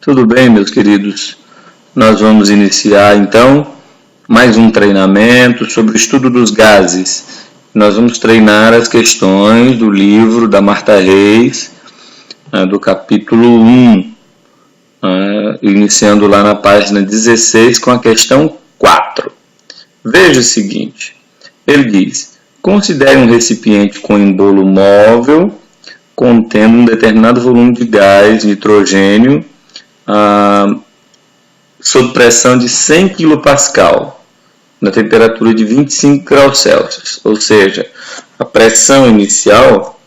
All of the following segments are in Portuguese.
Tudo bem, meus queridos? Nós vamos iniciar então mais um treinamento sobre o estudo dos gases. Nós vamos treinar as questões do livro da Marta Reis, do capítulo 1, iniciando lá na página 16 com a questão 4. Veja o seguinte, ele diz: considere um recipiente com embolo móvel contendo um determinado volume de gás nitrogênio sob pressão de 100 kPa, na temperatura de 25 graus Celsius. Ou seja, a pressão inicial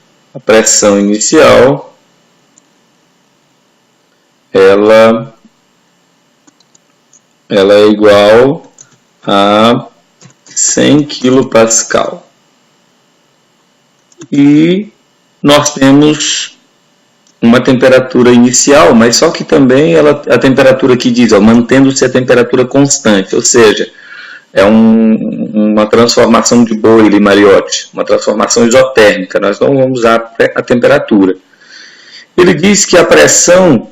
ela é igual a 100 kPa. E nós temos uma temperatura inicial, mas só que também a temperatura que diz, mantendo-se a temperatura constante, ou seja, é uma transformação de Boyle-Mariotti, uma transformação isotérmica, nós não vamos usar a temperatura. Ele diz que a pressão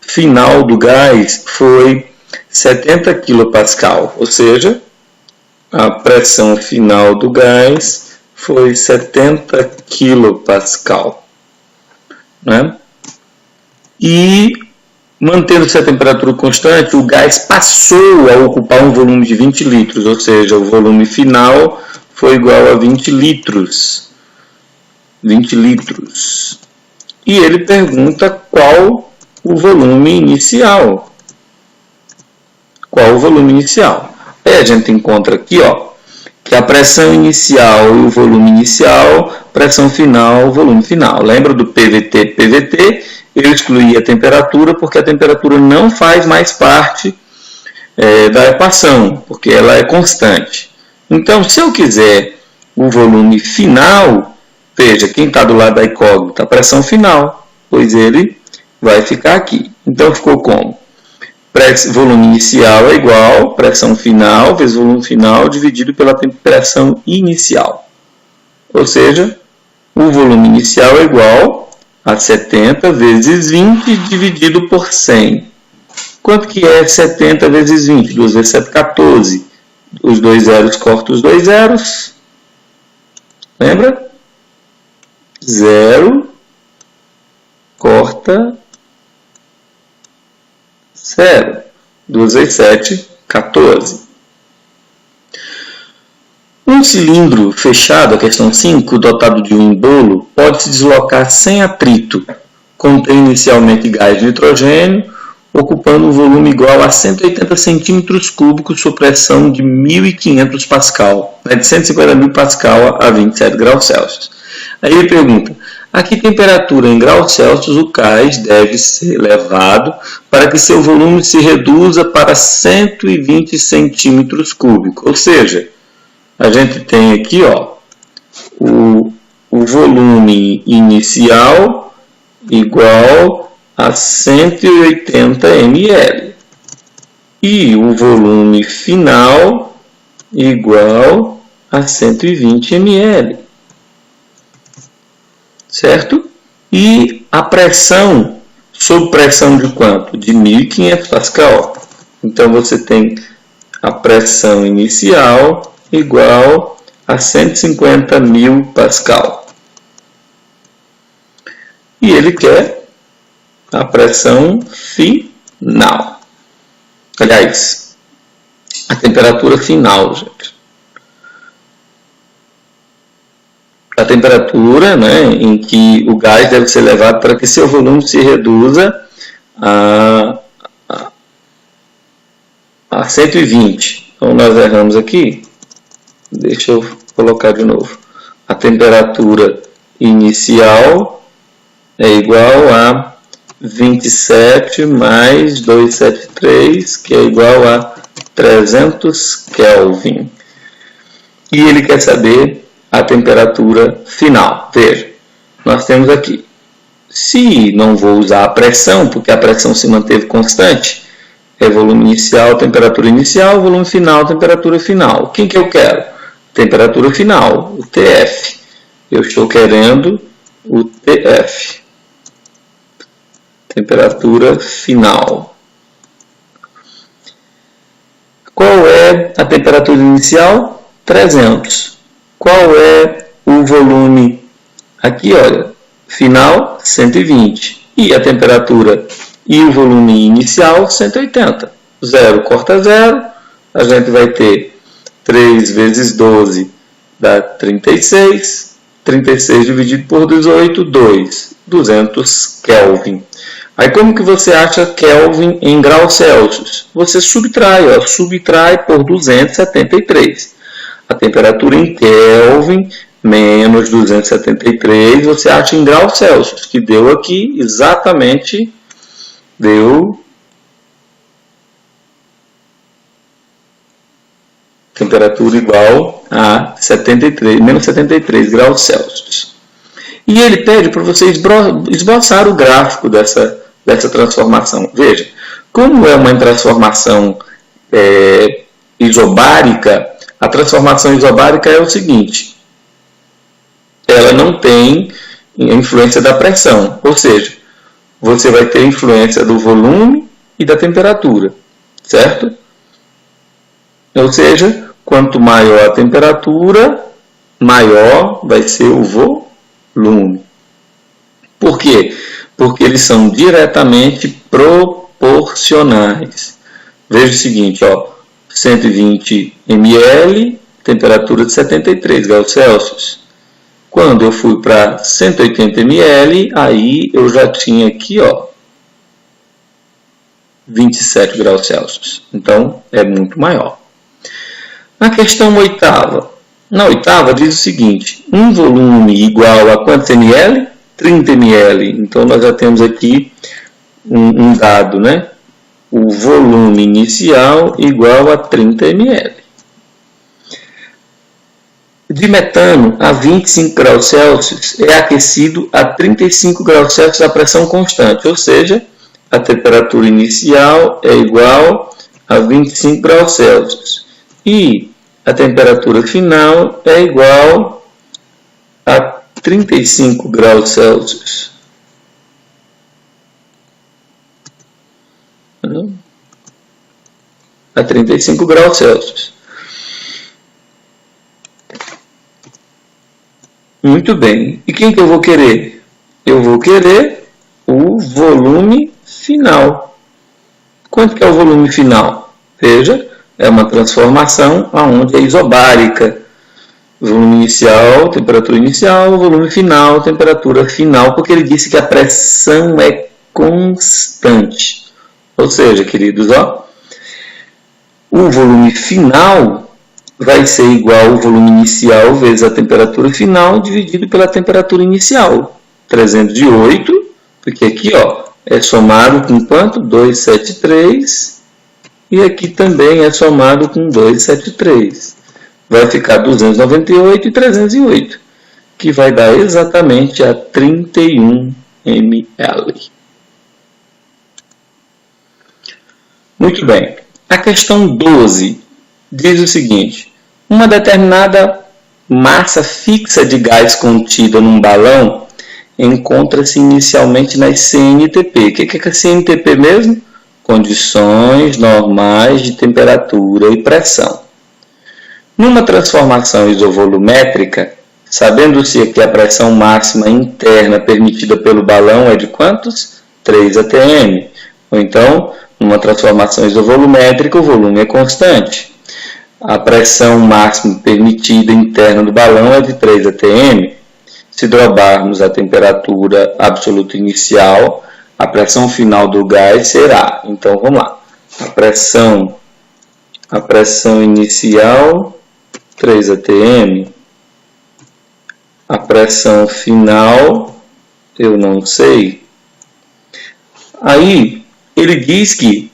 final do gás foi 70 kPa, ou seja, a pressão final do gás foi 70 kPa, né? E, mantendo-se a temperatura constante, o gás passou a ocupar um volume de 20 litros, ou seja, o volume final foi igual a 20 litros. 20 litros. E ele pergunta qual o volume inicial. Qual o volume inicial? Aí a gente encontra aqui, que a pressão inicial e o volume inicial, pressão final, volume final. Lembra do PVT? Eu excluí a temperatura porque a temperatura não faz mais parte da equação, porque ela é constante. Então, se eu quiser o volume final, veja, quem está do lado da incógnita, a pressão final, pois ele vai ficar aqui. Então, ficou como? Volume inicial é igual pressão final vezes volume final dividido pela pressão inicial. Ou seja, o volume inicial é igual a 70 vezes 20 dividido por 100. Quanto que é 70 vezes 20? 2 vezes 7, 14. Os dois zeros cortam os dois zeros. Lembra? 0 corta 0. 2 vezes 7, 14. Um cilindro fechado, a questão 5, dotado de um embolo, pode se deslocar sem atrito. Contém inicialmente gás nitrogênio, ocupando um volume igual a 180 cm3 sob pressão de 1.500 pascal, de 150.000 pascal a 27 graus Celsius. Aí ele pergunta: a que temperatura em graus Celsius o gás deve ser levado para que seu volume se reduza para 120 cm3? Ou seja, a gente tem aqui o volume inicial igual a 180 ml e o volume final igual a 120 ml. Certo? E a pressão, sob pressão de quanto? De 1.500 pascal. Então, você tem a pressão inicial igual a 150.000 pascal. E ele quer a pressão final. Aliás, a temperatura final, gente. A temperatura, em que o gás deve ser levado para que seu volume se reduza a 120. Então, nós erramos aqui. Deixa eu colocar de novo. A temperatura inicial é igual a 27 mais 273, que é igual a 300 Kelvin. E ele quer saber a temperatura final. Veja, nós temos aqui, se não vou usar a pressão, porque a pressão se manteve constante, é volume inicial, temperatura inicial, volume final, temperatura final. Quem que eu quero? Temperatura final, o TF. Eu estou querendo o TF. temperatura final. Qual é a temperatura inicial? 300. Qual é o volume? Aqui, olha, final 120. E a temperatura e o volume inicial 180. 0 corta 0, a gente vai ter 3 vezes 12 dá 36. 36 dividido por 18, 200 Kelvin. Aí como que você acha Kelvin em graus Celsius? Você subtrai por 273. A temperatura em Kelvin menos 273, você acha em graus Celsius, que deu aqui exatamente, deu temperatura igual a menos 73 graus Celsius. E ele pede para você esboçar o gráfico dessa transformação. Veja, como é uma transformação isobárica, a transformação isobárica é o seguinte: ela não tem influência da pressão, ou seja, você vai ter influência do volume e da temperatura, certo? Ou seja, quanto maior a temperatura, maior vai ser o volume. Por quê? Porque eles são diretamente proporcionais. Veja o seguinte, ó, 120 ml, temperatura de 73 graus Celsius. Quando eu fui para 180 ml, aí eu já tinha aqui, ó, 27 graus Celsius. Então, é muito maior. Na questão oitava. Na oitava diz o seguinte: um volume igual a quantos ml? 30 ml. Então, nós já temos aqui um dado, né? O volume inicial igual a 30 ml. De metano a 25 graus Celsius é aquecido a 35 graus Celsius a pressão constante, ou seja, a temperatura inicial é igual a 25 graus Celsius. E a temperatura final é igual a 35 graus Celsius. A 35 graus Celsius. Muito bem. E quem que eu vou querer? Eu vou querer o volume final. Quanto que é o volume final? Veja, é uma transformação onde é isobárica. Volume inicial, temperatura inicial, volume final, temperatura final, porque ele disse que a pressão é constante. Ou seja, queridos, ó, o volume final vai ser igual ao volume inicial vezes a temperatura final dividido pela temperatura inicial. 308, porque aqui, ó, é somado com quanto? 273. E aqui também é somado com 273. Vai ficar 298 e 308, que vai dar exatamente a 31 ml. Muito bem. A questão 12 diz o seguinte: uma determinada massa fixa de gás contida num balão encontra-se inicialmente nas CNTP. O que é a CNTP mesmo? Condições normais de temperatura e pressão. Numa transformação isovolumétrica, sabendo-se que a pressão máxima interna permitida pelo balão é de quantos? 3 atm. Ou então, numa transformação isovolumétrica, o volume é constante. A pressão máxima permitida interna do balão é de 3 atm. Se drobarmos a temperatura absoluta inicial, a pressão final do gás será, então vamos lá, a pressão inicial 3 atm, a pressão final eu não sei. Aí ele diz que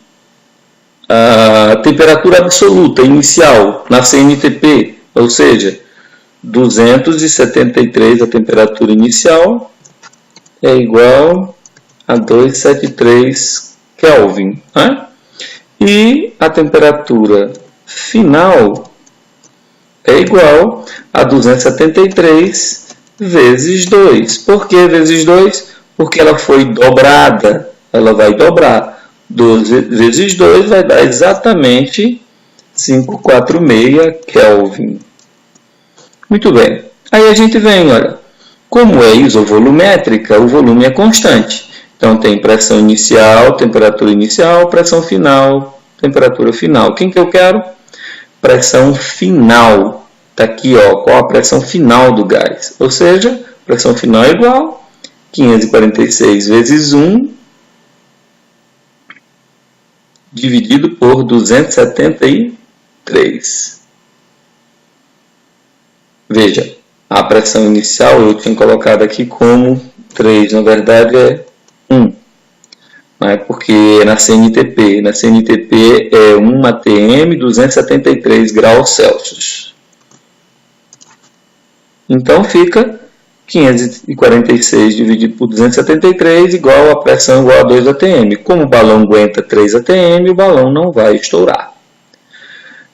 a temperatura absoluta inicial na CNTP, ou seja, 273 a temperatura inicial é igual a 273 Kelvin, né? E a temperatura final é igual a 273 vezes 2. Por que vezes 2? Porque ela foi dobrada. ela vai dobrar. 12 vezes 2 vai dar exatamente 546 Kelvin. Muito bem. Aí a gente vem, olha, como é isovolumétrica, o volume é constante. Então tem pressão inicial, pressão final, temperatura final. Quem que eu quero? Pressão final. Está aqui, ó, qual a pressão final do gás. Ou seja, pressão final é igual a 546 vezes 1 dividido por 273. Veja, a pressão inicial eu tinha colocado aqui como 3, na verdade é 1. Né? Porque na CNTP é 1 atm 273 graus Celsius. Então fica 546 dividido por 273 igual a pressão igual a 2 atm. Como o balão aguenta 3 atm, o balão não vai estourar.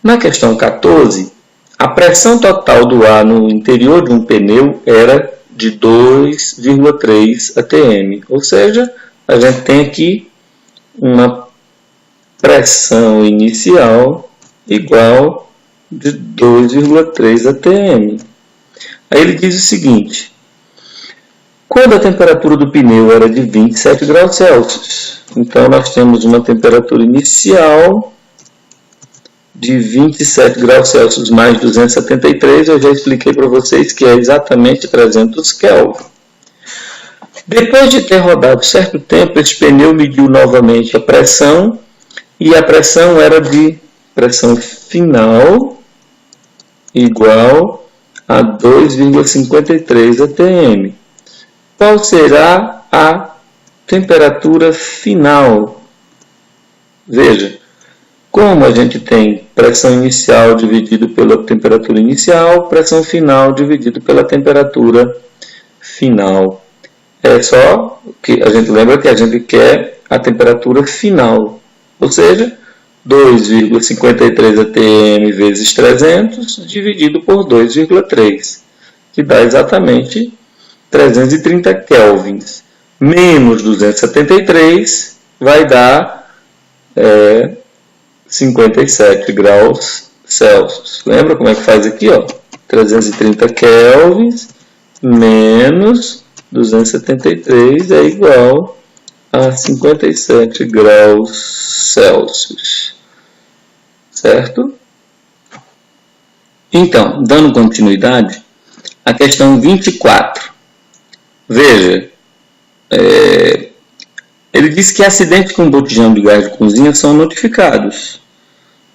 Na questão 14, a pressão total do ar no interior de um pneu era de 2,3 atm. Ou seja, a gente tem aqui uma pressão inicial igual de 2,3 atm. Aí ele diz o seguinte: quando a temperatura do pneu era de 27 graus Celsius, então nós temos uma temperatura inicial de 27 graus Celsius mais 273, eu já expliquei para vocês que é exatamente 300 Kelvin. Depois de ter rodado certo tempo, esse pneu mediu novamente a pressão, e a pressão era de pressão final igual a 2,53 atm. Qual será a temperatura final? Veja, como a gente tem pressão inicial dividido pela temperatura inicial, pressão final dividido pela temperatura final. É só que a gente lembra que a gente quer a temperatura final, ou seja, 2,53 atm vezes 300 dividido por 2,3, que dá exatamente 330 kelvins. Menos 273 vai dar 57 graus Celsius. Lembra como é que faz aqui? Ó? 330 kelvins menos 273 é igual a 57 graus Celsius. Certo? Então, dando continuidade, a questão 24. Veja, ele diz que acidentes com botijão de gás de cozinha são notificados.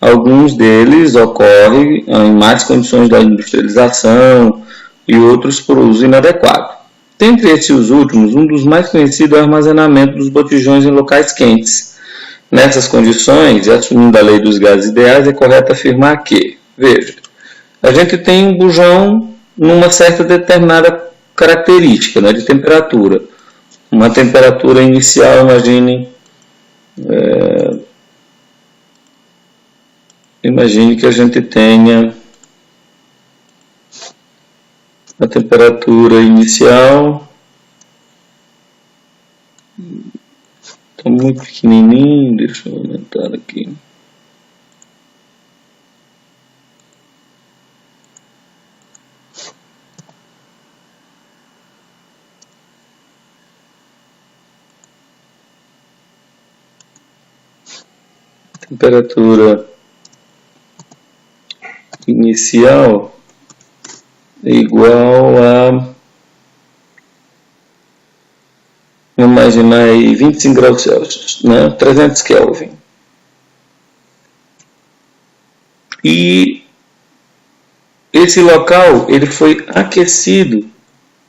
Alguns deles ocorrem em más condições da industrialização e outros por uso inadequado. Dentre esses últimos, um dos mais conhecidos é o armazenamento dos botijões em locais quentes. Nessas condições, e assumindo a lei dos gases ideais, é correto afirmar que, veja, a gente tem um bujão numa certa determinada característica, né, de temperatura. Uma temperatura inicial, imagine que a gente tenha a temperatura inicial, está muito pequenininho, deixa eu aumentar aqui. Temperatura inicial é igual a, vamos imaginar aí, 25 graus Celsius, né? 300 Kelvin. E esse local ele foi aquecido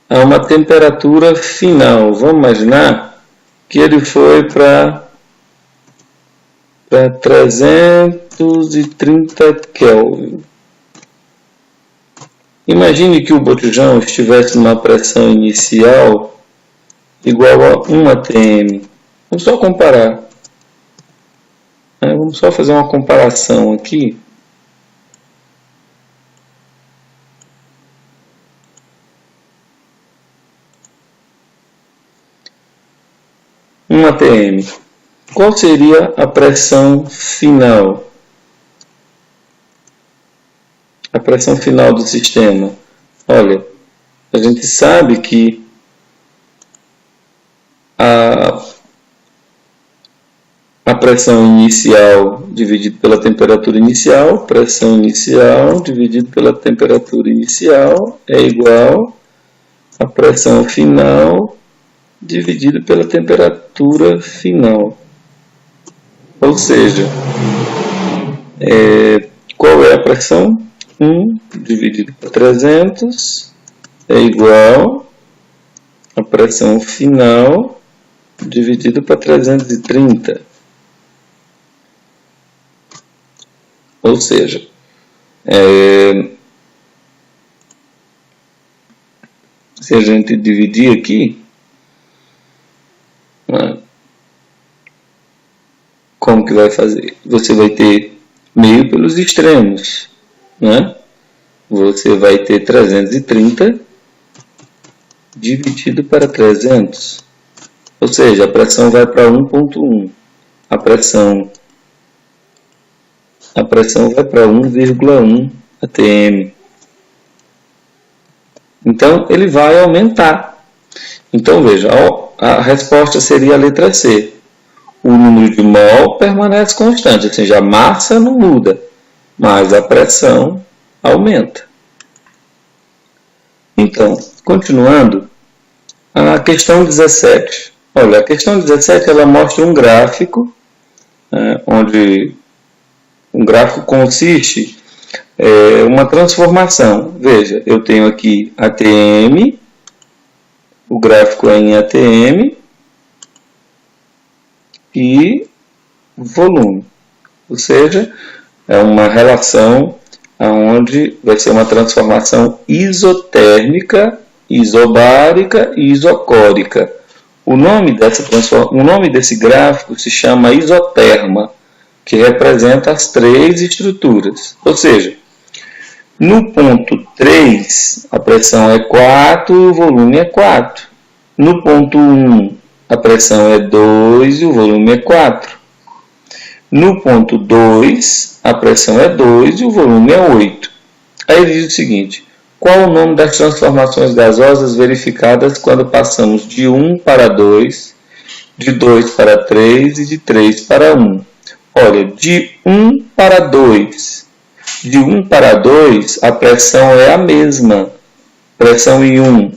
a uma temperatura final. Vamos imaginar que ele foi para 330 Kelvin. Imagine que o botijão estivesse numa pressão inicial igual a 1 atm. Vamos só comparar. Vamos só fazer uma comparação aqui. ATM. Qual seria a pressão final? A pressão final do sistema. Olha, a gente sabe que a pressão inicial dividido pela temperatura inicial, pressão inicial dividido pela temperatura inicial é igual a pressão final dividido pela temperatura final. Ou seja, qual é a pressão? 1 dividido por 300 é igual a pressão final dividido por 330. Ou seja, se a gente dividir aqui, como que vai fazer? Você vai ter meio pelos extremos, né? Você vai ter 330 dividido para 300. Ou seja, a pressão vai para 1,1. A pressão vai para 1,1 atm. Então, ele vai aumentar. Então, veja, a resposta seria a letra C. O número de mol permanece constante, ou seja, a massa não muda, mas a pressão aumenta. Então, continuando, a questão 17. Olha, a questão 17 ela mostra um gráfico, onde um gráfico consiste em uma transformação. Veja, eu tenho aqui ATM, o gráfico é em ATM e volume. Ou seja, é uma relação onde vai ser uma transformação isotérmica, isobárica e isocórica. O nome desse gráfico se chama isoterma, que representa as três estruturas. Ou seja, no ponto 3, a pressão é 4 e o volume é 4. No ponto 1, a pressão é 2 e o volume é 4. No ponto 2, a pressão é 2 e o volume é 8. Aí ele diz o seguinte: qual o nome das transformações gasosas verificadas quando passamos de 1 para 2, de 2 para 3 e de 3 para 1? Olha, de 1 para 2. De 1 para 2, a pressão é a mesma. Pressão em 1,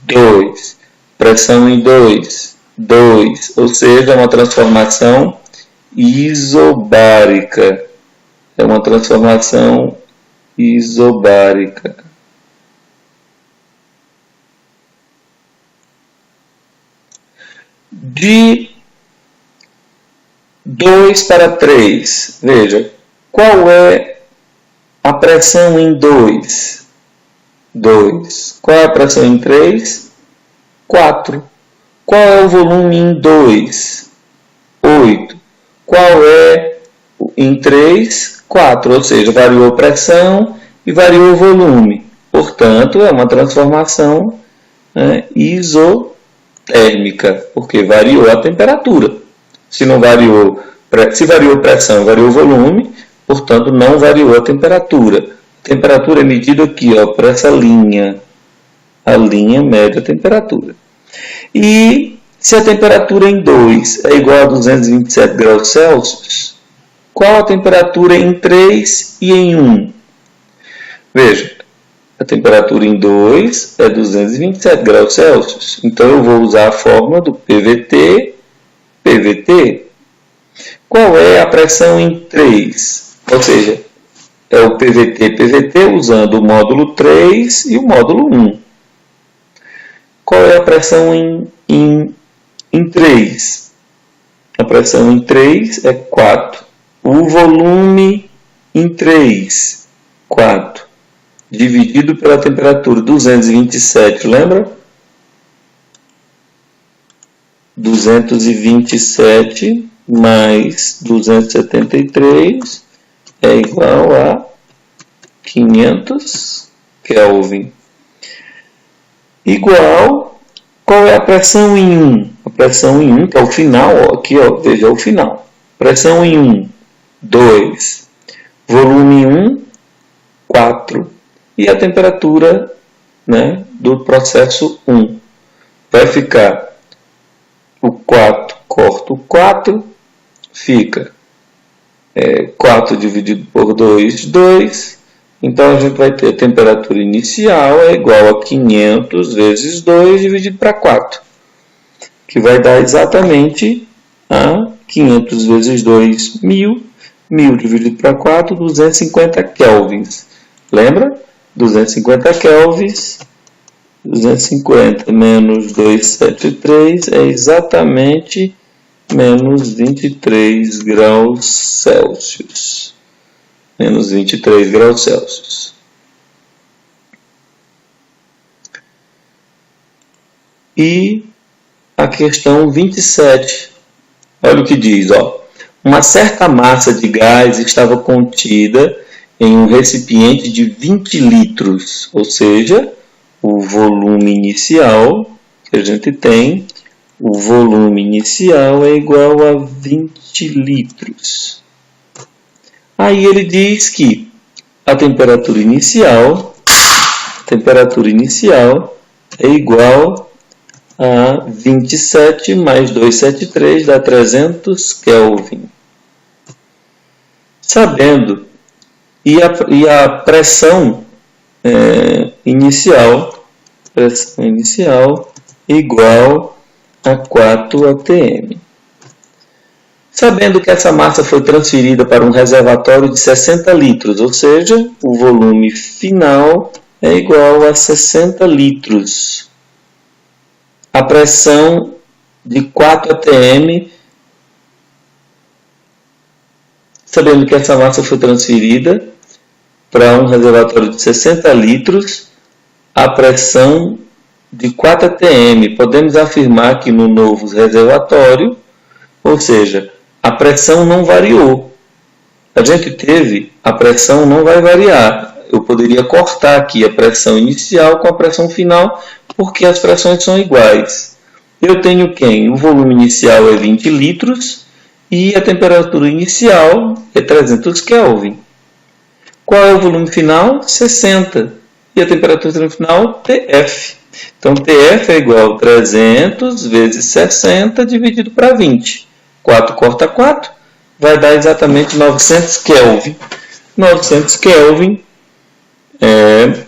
2. Pressão em 2, 2. Ou seja, é uma transformação isobárica. É uma transformação isobárica. De 2 para 3. Veja, qual é a pressão em 2? 2. Qual é a pressão em 3? 4. Qual é o volume em 2? 8. Qual é em 3? 4. Ou seja, variou a pressão e variou o volume. Portanto, é uma transformação isotérmica, porque variou a temperatura. Se variou pressão, variou o volume, portanto, não variou a temperatura. A temperatura é medida aqui, por essa linha. A linha mede a temperatura. E se a temperatura em 2 é igual a 227 graus Celsius, qual a temperatura em 3 e em 1? Veja, a temperatura em 2 é 227 graus Celsius. Então, eu vou usar a fórmula do PVT. Qual é a pressão em 3? Ou seja, é o PVT usando o módulo 3 e o módulo 1. Qual é a pressão em 3? A pressão em 3 é 4. O volume em 3, 4. Dividido pela temperatura, 227, lembra? 227 mais 273 é igual a 500 Kelvin. Igual, qual é a pressão em 1? a pressão em 1, que é o final, ó, aqui, ó, veja o final. Pressão em 1, 2, volume 1, 4, e a temperatura, né, do processo 1. Vai ficar o 4, corta o 4, fica 4 dividido por 2, 2. Então, a gente vai ter a temperatura inicial é igual a 500 vezes 2 dividido para 4, que vai dar exatamente a 500 vezes 2, 1000. 1000 dividido para 4, 250 kelvins. Lembra? 250 kelvins, 250 menos 273 é exatamente menos 23 graus Celsius. Menos 23 graus Celsius. E a questão 27. Olha o que diz, ó. Uma certa massa de gás estava contida em um recipiente de 20 litros, ou seja, o volume inicial que a gente tem, o volume inicial é igual a 20 litros. Aí ele diz que a temperatura inicial é igual a 27 mais 273 dá 300 Kelvin. Sabendo, e a pressão inicial igual a 4 atm. Sabendo que essa massa foi transferida para um reservatório de 60 litros, ou seja, o volume final é igual a 60 litros. A pressão de 4 atm, sabendo que essa massa foi transferida para um reservatório de 60 litros, a pressão de 4 atm, podemos afirmar que no novo reservatório, ou seja, a pressão não variou. A gente teve, a pressão não vai variar. Eu poderia cortar aqui a pressão inicial com a pressão final, porque as pressões são iguais. Eu tenho quem? O volume inicial é 20 litros e a temperatura inicial é 300 Kelvin. Qual é o volume final? 60. E a temperatura final? TF. Então, TF é igual a 300 vezes 60 dividido para 20. 4 corta 4, vai dar exatamente 900 Kelvin. 900 Kelvin é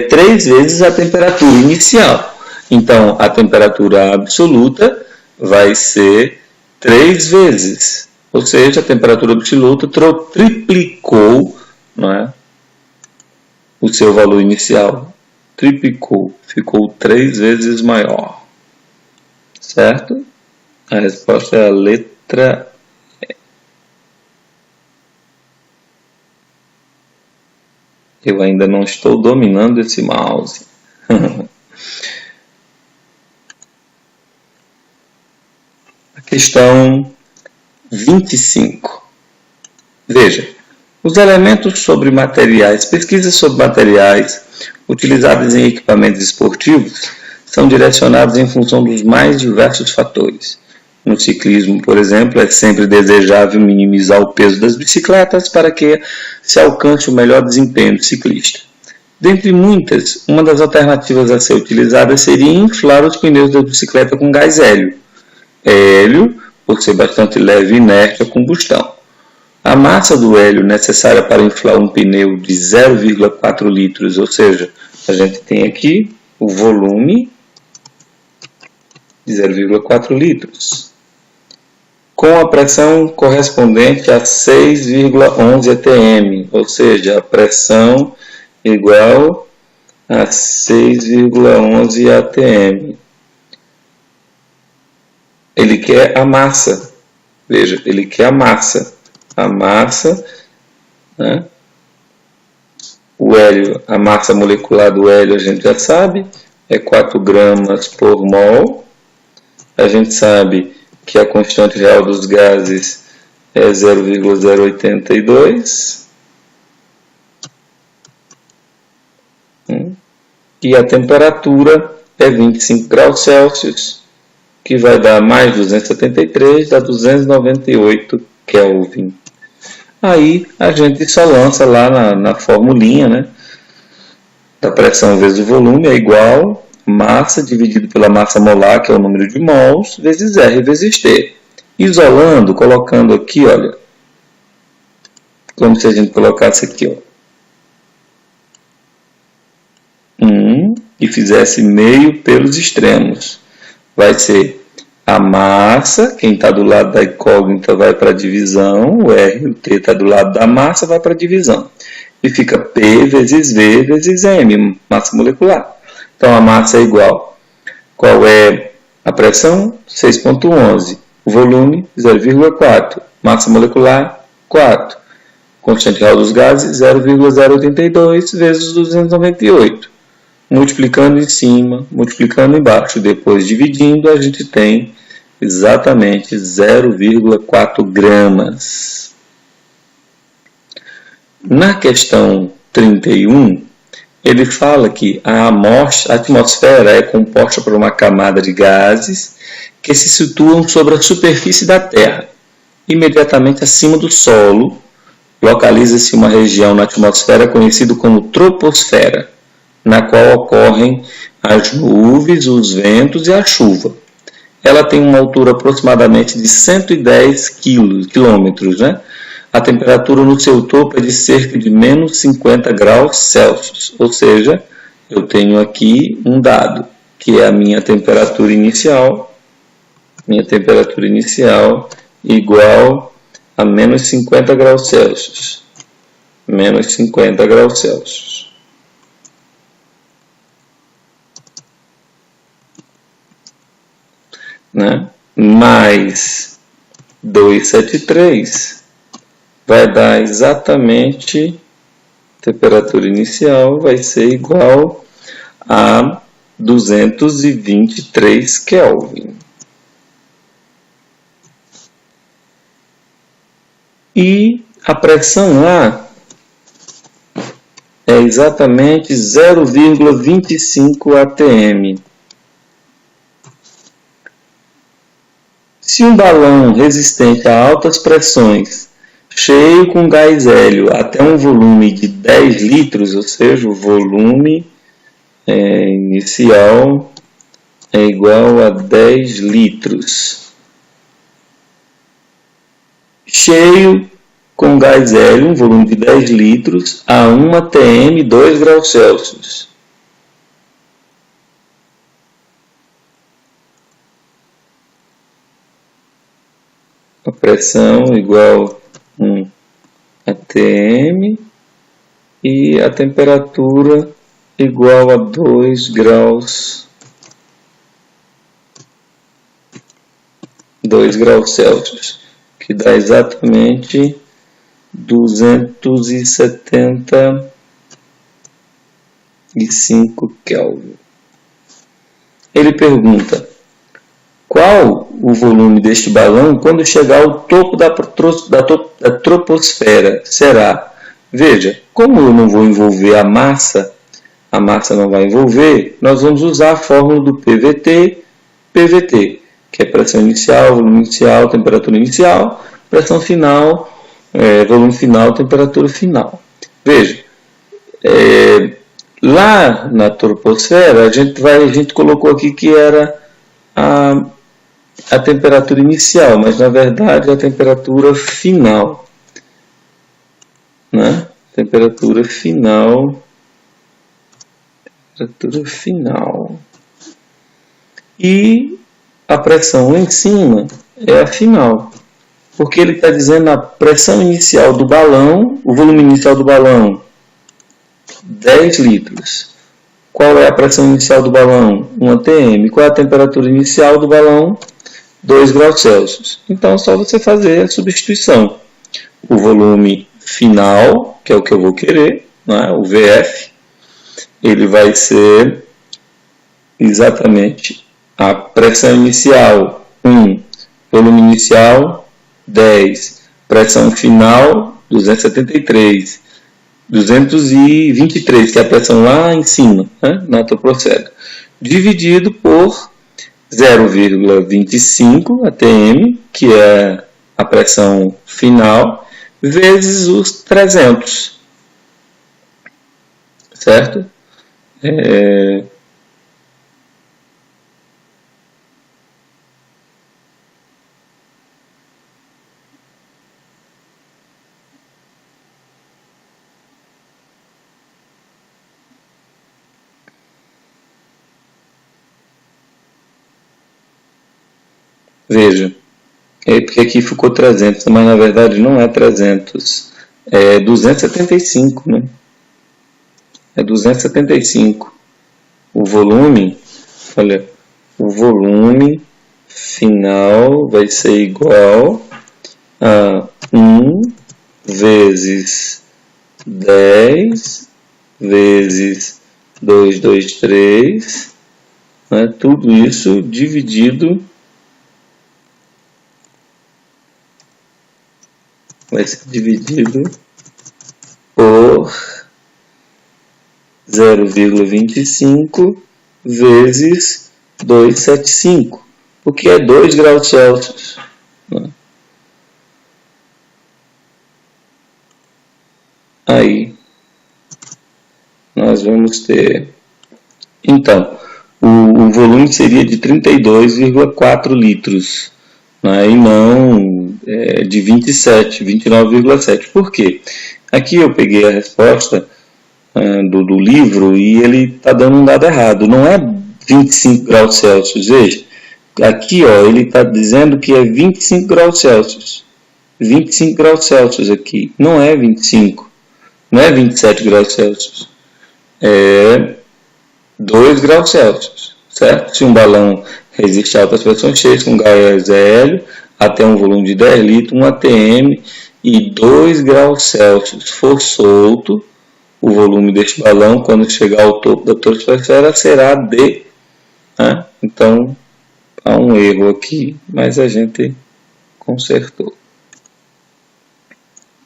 3 vezes a temperatura inicial. Então, a temperatura absoluta vai ser 3 vezes. Ou seja, a temperatura absoluta triplicou, não é, o seu valor inicial. Triplicou, ficou 3 vezes maior. Certo? A resposta é a letra E. Eu ainda não estou dominando esse mouse. A questão 25. Veja, os elementos sobre materiais, pesquisas sobre materiais utilizados em equipamentos esportivos são direcionados em função dos mais diversos fatores. No ciclismo, por exemplo, é sempre desejável minimizar o peso das bicicletas para que se alcance o melhor desempenho do ciclista. Dentre muitas, uma das alternativas a ser utilizada seria inflar os pneus da bicicleta com gás hélio. Hélio, por ser bastante leve e inerte à combustão. A massa do hélio necessária para inflar um pneu de 0,4 litros, ou seja, a gente tem aqui o volume de 0,4 litros, com a pressão correspondente a 6,11 atm, ou seja, a pressão igual a 6,11 atm. Ele quer a massa, veja, ele quer a massa. A massa, né? O hélio, a massa molecular do hélio a gente já sabe, é 4 gramas por mol. A gente sabe que a constante real dos gases é 0,082. E a temperatura é 25 graus Celsius, que vai dar mais 273, dá 298 Kelvin. Aí a gente só lança lá na formulinha, né? Da pressão vezes o volume é igual massa dividido pela massa molar, que é o número de mols, vezes R vezes T. Isolando, colocando aqui, olha, como se a gente colocasse aqui, ó, 1 e fizesse meio pelos extremos. Vai ser a massa, quem está do lado da incógnita vai para a divisão, o R e o T está do lado da massa, vai para a divisão. E fica P vezes V vezes M, massa molecular. Então, a massa é igual. Qual é a pressão? 6,11. O volume, 0,4. Massa molecular, 4. Constante real dos gases, 0,082 vezes 298. Multiplicando em cima, multiplicando embaixo. Depois, dividindo, a gente tem exatamente 0,4 gramas. Na questão 31, ele fala que a atmosfera é composta por uma camada de gases que se situam sobre a superfície da Terra. Imediatamente acima do solo, localiza-se uma região na atmosfera conhecida como troposfera, na qual ocorrem as nuvens, os ventos e a chuva. Ela tem uma altura aproximadamente de 110 quilômetros, né? A temperatura no seu topo é de cerca de menos 50 graus Celsius, ou seja, eu tenho aqui um dado, que é a minha temperatura inicial igual a menos 50 graus Celsius. Menos 50 graus Celsius. Né? Mais 273 vai dar exatamente, a temperatura inicial vai ser igual a 223 Kelvin. E a pressão lá é exatamente 0,25 atm. Se um balão resistente a altas pressões, cheio com gás hélio até um volume de 10 litros, ou seja, o volume inicial é igual a 10 litros. Cheio com gás hélio, um volume de 10 litros, a 1 atm, 2 graus Celsius. A pressão igual a 1 atm e a temperatura igual a 2 graus Celsius, que dá exatamente 275 Kelvin. Ele pergunta: qual o volume deste balão quando chegar ao topo da troposfera? Será? Veja, como eu não vou envolver a massa não vai envolver, nós vamos usar a fórmula do PVT, que é pressão inicial, volume inicial, temperatura inicial, pressão final, volume final, temperatura final. Veja, lá na troposfera, a gente colocou aqui que era a temperatura inicial, mas na verdade é a temperatura final, né? Temperatura final. E a pressão lá em cima é a final, porque ele está dizendo a pressão inicial do balão, o volume inicial do balão, 10 litros. Qual é a pressão inicial do balão? 1 atm. Qual é a temperatura inicial do balão? 2 graus Celsius. Então é só você fazer a substituição. O volume final, que é o que eu vou querer, né? O VF, ele vai ser exatamente a pressão inicial 1, volume inicial 10, pressão final 273, 223, que é a pressão lá em cima, né, na troposfera, dividido por 0,25 atm, que é a pressão final, vezes os 300, certo? Veja, porque aqui ficou 300, mas na verdade não é 300, é 275, né? É 275. O volume, olha, o volume final vai ser igual a 1 vezes 10 vezes 223, né? Tudo isso dividido, vai ser dividido por 0,25 vezes 275, o que é 2 graus Celsius. Né? Aí, nós vamos ter... Então, o volume seria de 32,4 litros, né? E não de 29,7. Por quê? Aqui eu peguei a resposta do livro e ele está dando um dado errado. Não é 25 graus Celsius, veja. Aqui ó, ele está dizendo que é 25 graus Celsius. 25 graus Celsius aqui. Não é 25. Não é 27 graus Celsius. É 2 graus Celsius. Certo? Se um balão resiste a altas pressões cheias com gás hélio até um volume de 10 litros, 1 atm e 2 graus Celsius for solto, o volume deste balão, quando chegar ao topo da troposfera, será de... Né? Então, há um erro aqui, mas a gente consertou.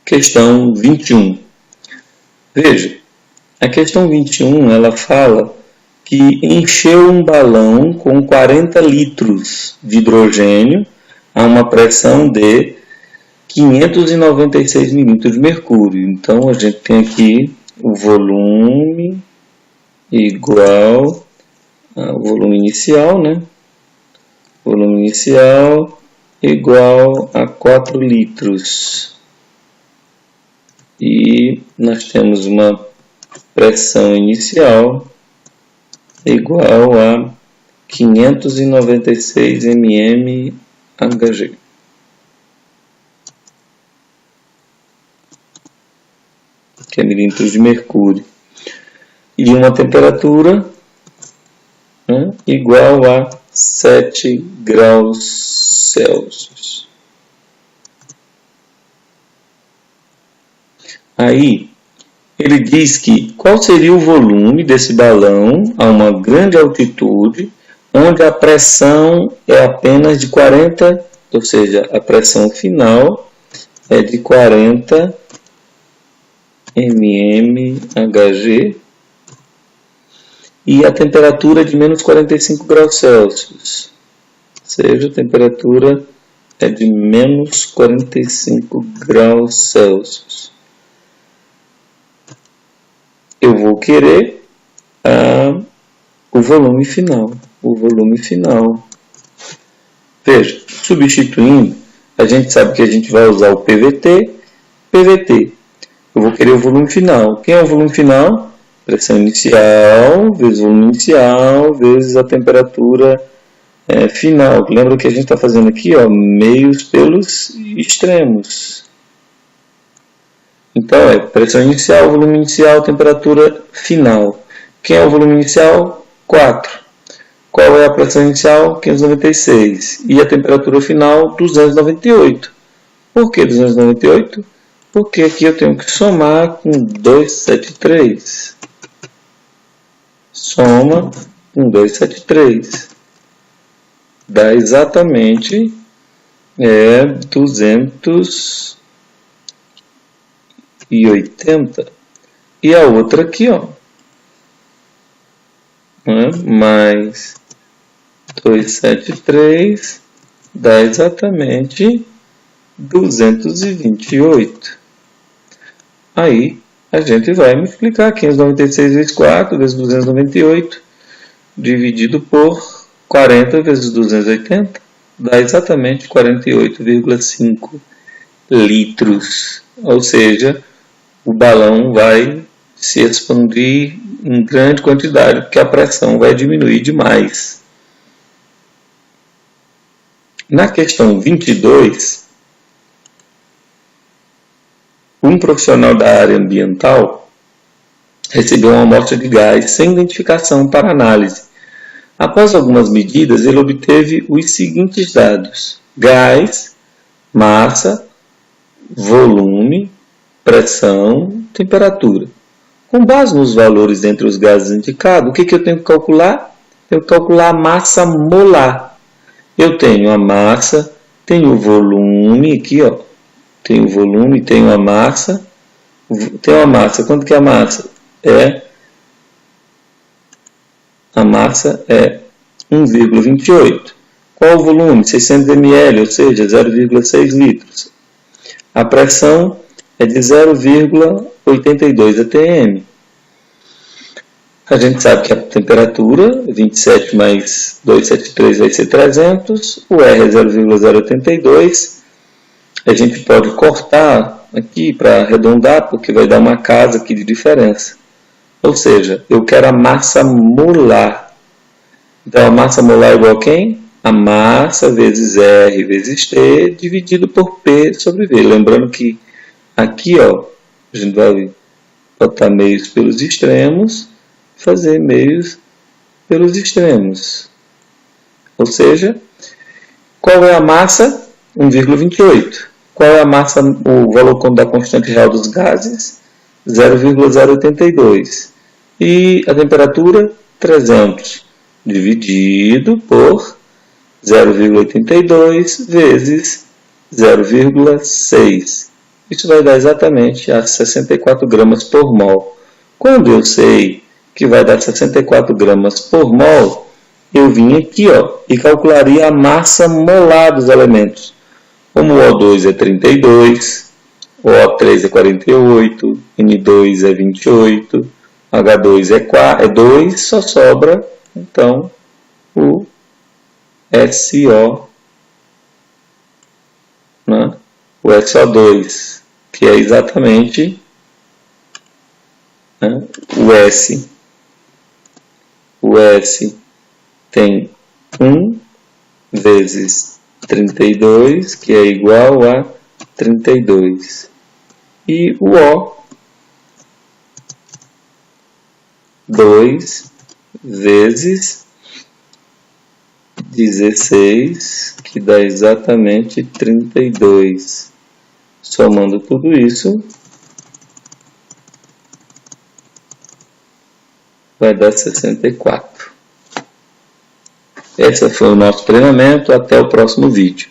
Questão 21. Veja, a questão 21, ela fala que encheu um balão com 40 litros de hidrogênio a uma pressão de 596 milímetros de mercúrio. Então, a gente tem aqui o volume igual ao volume inicial, né? Volume inicial igual a 4 litros. E nós temos uma pressão inicial igual a 596 mmHg. Que é milímetros de mercúrio, e uma temperatura, né, igual a 7 graus Celsius. Aí, ele diz que qual seria o volume desse balão a uma grande altitude, onde a pressão é apenas de 40, ou seja, a pressão final é de 40 mmHg e a temperatura de menos 45 graus Celsius, ou seja, a temperatura é de menos 45 graus Celsius. Eu vou querer o volume final. Veja, substituindo, a gente sabe que a gente vai usar o PVT. Eu vou querer o volume final. Quem é o volume final? Pressão inicial vezes o volume inicial vezes a temperatura final. Lembra que a gente está fazendo aqui, ó, meios pelos extremos. Então, pressão inicial, volume inicial, temperatura final. Quem é o volume inicial? 4. Qual é a pressão inicial? 596. E a temperatura final? 298. Por que 298? Porque aqui eu tenho que somar com 273. Soma com 273. Dá exatamente 280. E a outra aqui, ó, né? Mais 273 dá exatamente 228. Aí a gente vai multiplicar 596 vezes 4 vezes 298 dividido por 40 vezes 280 dá exatamente 48,5 litros. Ou seja, o balão vai se expandir em grande quantidade, porque a pressão vai diminuir demais. Na questão 22, um profissional da área ambiental recebeu uma amostra de gás sem identificação para análise. Após algumas medidas, ele obteve os seguintes dados: gás, massa, volume, pressão, temperatura. Com base nos valores entre os gases indicados, o que eu tenho que calcular? Eu tenho que calcular a massa molar. Eu tenho a massa, tenho o volume, aqui ó, tenho o volume, tenho a massa. Tenho a massa, quanto que é a massa? A massa é 1,28. Qual o volume? 600 ml, ou seja, 0,6 litros. A pressão é de 0,82 atm. A gente sabe que a temperatura, 27 mais 273 vai ser 300. O R é 0,082. A gente pode cortar aqui para arredondar, porque vai dar uma casa aqui de diferença. Ou seja, eu quero a massa molar. Então, a massa molar é igual a quem? A massa vezes R vezes T dividido por P sobre V. Lembrando que aqui, ó, a gente vai botar meios pelos extremos, fazer meios pelos extremos. Ou seja, qual é a massa? 1,28. Qual é a massa, o valor da constante real dos gases? 0,082. E a temperatura? 300. Dividido por 0,82 vezes 0,6. Isso vai dar exatamente a 64 gramas por mol. Quando eu sei que vai dar 64 gramas por mol, eu vim aqui ó, e calcularia a massa molar dos elementos. Como o O2 é 32, o O3 é 48, N2 é 28, H2 é 2, só sobra então o SO, né? O SO2, que é exatamente, né, o S. O S tem 1 vezes 32, que é igual a 32. E o O, 2 vezes 16, que dá exatamente 32. Somando tudo isso, vai dar 64. Esse foi o nosso treinamento. Até o próximo vídeo.